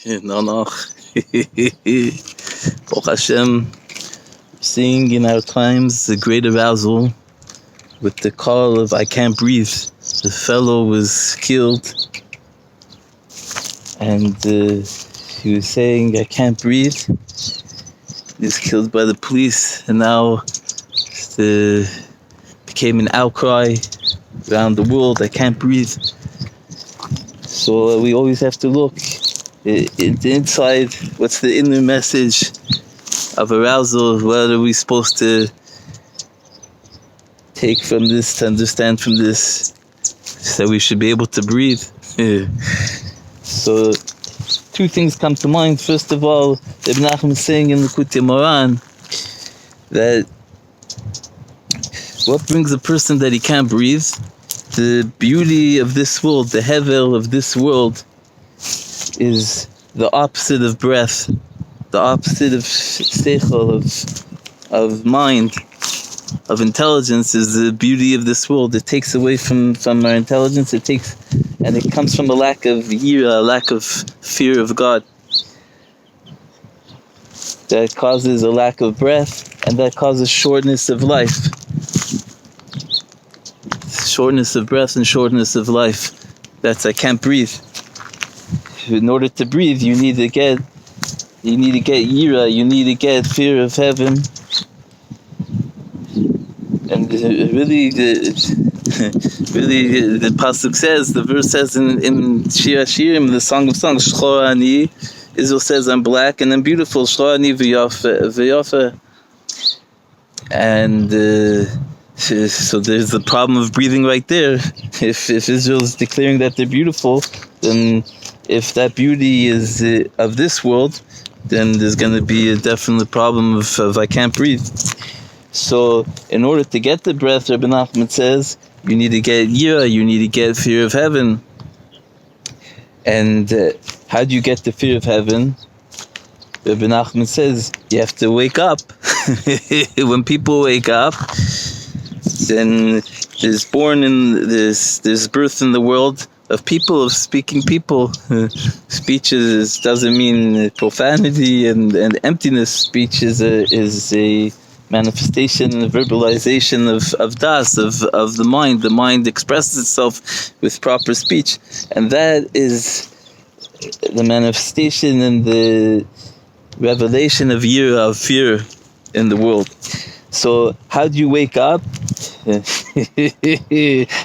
Nanach. Baruch Hashem, seeing in our times the great arousal with the call of I can't breathe. The fellow was killed and he was saying I can't breathe. He was killed by the police, and now became an outcry around the world. I can't breathe. So we always have to look inside. What's the inner message of arousal? What are we supposed to take from this, to understand from this, so we should be able to breathe? So two things come to mind. First of all, Rabbi Nachman is saying in the Likutei Moharan that what brings a person that he can't breathe? The beauty of this world, the hevel of this world, is the opposite of breath, the opposite of seichel, of mind, of intelligence, is the beauty of this world. It takes away from our intelligence, and it comes from a lack of yira, a lack of fear of God. That causes a lack of breath, and that causes shortness of life. Shortness of breath and shortness of life. That's I can't breathe. In order to breathe, you need to get yira, you need to get fear of heaven. And really, the pasuk says, the verse says in Shir Hashirim, the Song of Songs, Shchor Ani, Israel says, I'm black and I'm beautiful, Shchor Ani v'yafa. And so there's the problem of breathing right there. If Israel is declaring that they're beautiful, then if that beauty is of this world, then there's going to be a definite problem of I can't breathe. So in order to get the breath, Rabbi Nachman says, you need to get yira, you need to get fear of heaven. And how do you get the fear of heaven? Rabbi Nachman says, you have to wake up. When people wake up, then there's birth in the world of people, of speaking people. Speech doesn't mean profanity and emptiness. Speech is a manifestation, a verbalization of das, of the mind. The mind expresses itself with proper speech, and that is the manifestation and the revelation of yira, of fear in the world. So how do you wake up?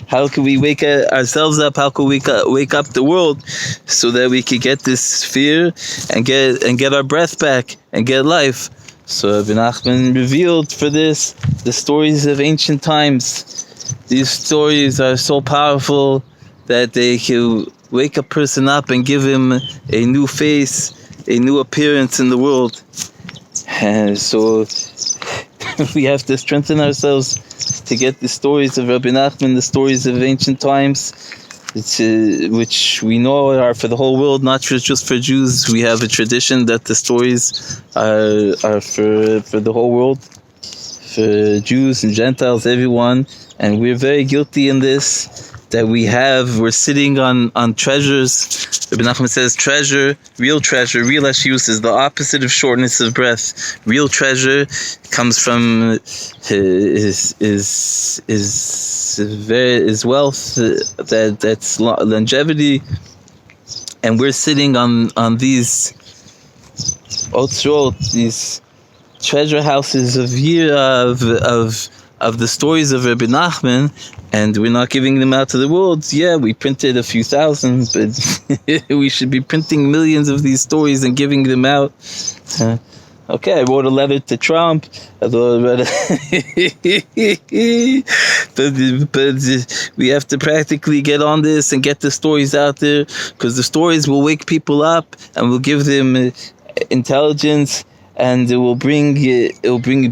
How can we wake ourselves up? How can we wake up the world so that we can get this fear and get our breath back and get life? So Rabbi Nachman revealed for this the stories of ancient times. These stories are so powerful that they can wake a person up and give him a new face, a new appearance in the world. And so we have to strengthen ourselves to get the stories of Rabbi Nachman, the stories of ancient times, which we know are for the whole world, not just for Jews. We have a tradition that the stories are for the whole world, for Jews and Gentiles, everyone. And we're very guilty in this, that we're sitting on treasures. Rabbi Nachman says real hashiyus is the opposite of shortness of breath. Real treasure comes from is wealth, that's longevity, and we're sitting on these otzrot, these treasure houses of yira, of the stories of Rabbi Nachman, and we're not giving them out to the world. Yeah, we printed a few thousand, but we should be printing millions of these stories and giving them out. Okay, I wrote a letter to Trump. But we have to practically get on this and get the stories out there, because the stories will wake people up and will give them intelligence, and it will bring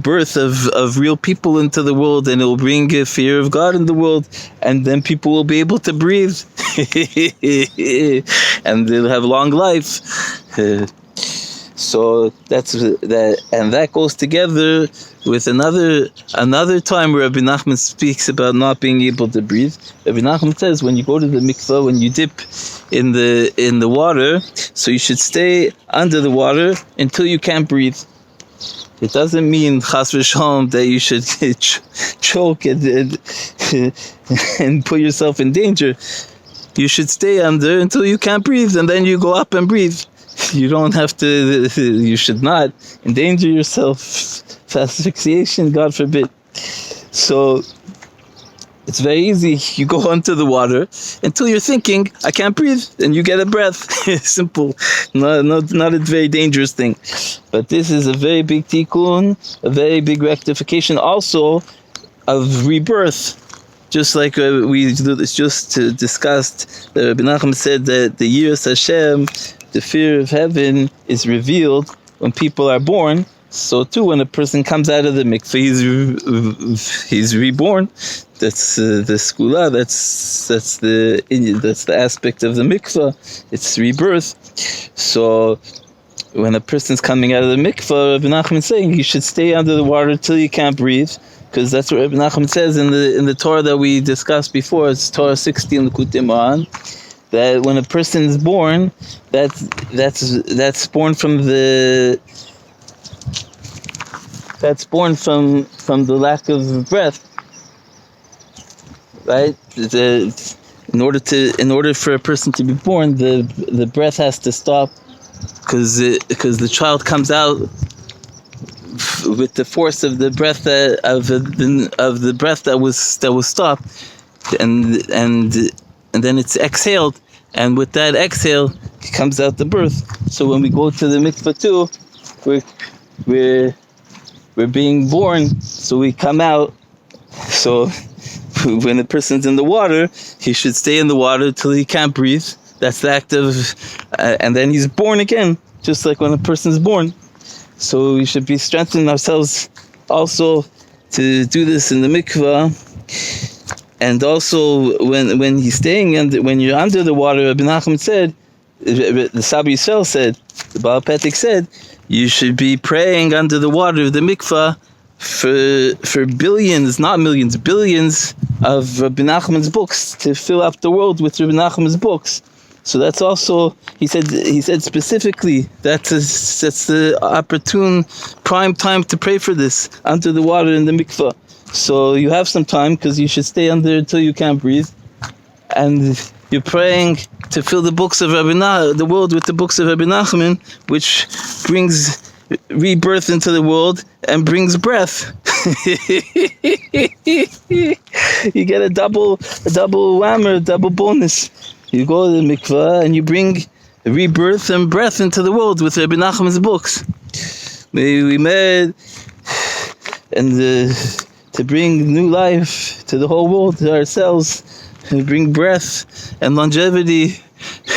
birth of real people into the world, and it will bring a fear of God in the world, and then people will be able to breathe and they'll have long life. So that's that, and that goes together with another time where Rabbi Nachman speaks about not being able to breathe. Rabbi Nachman says when you go to the mikveh, when you dip in the water, so you should stay under the water until you can't breathe. It doesn't mean chas v'shalom that you should choke and put yourself in danger. You should stay under until you can't breathe, and then you go up and breathe. You don't have to, you should not endanger yourself. Asphyxiation, God forbid. So it's very easy. You go onto the water until you're thinking, I can't breathe, and you get a breath. Simple. Not a very dangerous thing. But this is a very big tikkun, a very big rectification also of rebirth. Just like we just discussed, Rabbi Nachman said that the Yiras Hashem, the fear of heaven, is revealed when people are born. So too, when a person comes out of the mikveh, he's reborn. That's the skula. That's the aspect of the mikveh. It's rebirth. So when a person's coming out of the mikveh, Rabbi Nachman is saying you should stay under the water till you can't breathe, because that's what Rabbi Nachman says in the Torah that we discussed before. It's Torah 60 in the Likutei Moharan, that when a person is born, that's born from the lack of breath, right? In order for a person to be born, the breath has to stop, because the child comes out with the force of the breath of the breath that was stopped, and then it's exhaled, and with that exhale comes out the birth. So when we go to the mikveh too, we're being born, so we come out. So when a person's in the water, he should stay in the water till he can't breathe. That's the act of, and then he's born again, just like when a person's born. So we should be strengthening ourselves also to do this in the mikveh. And also when he's staying and when you're under the water, Rabbi Nachman said, the Sabri Yisrael said, the Baal Petik said, you should be praying under the water of the mikveh for billions, not millions, billions of Rabbi Nachman's books, to fill up the world with Rabbi Nachman's books. So that's also, he said specifically, that's the opportune prime time to pray for this, under the water in the mikveh. So you have some time, because you should stay under until you can't breathe, and you're praying to fill the books of the world with the books of Rabbi Nachman, which brings rebirth into the world and brings breath. You get a double whammer, a double bonus. You go to the mikveh and you bring rebirth and breath into the world with Rabbi Nachman's books. May we made and to bring new life to the whole world, to ourselves, and bring breath and longevity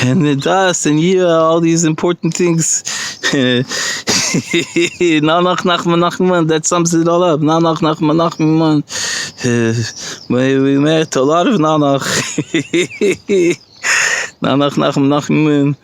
and das and all these important things. Nach Nachma Nachman, that sums it all up. Nach Nachma Nachman. May we met a lot of Nanach. Nach Nachma Nachman.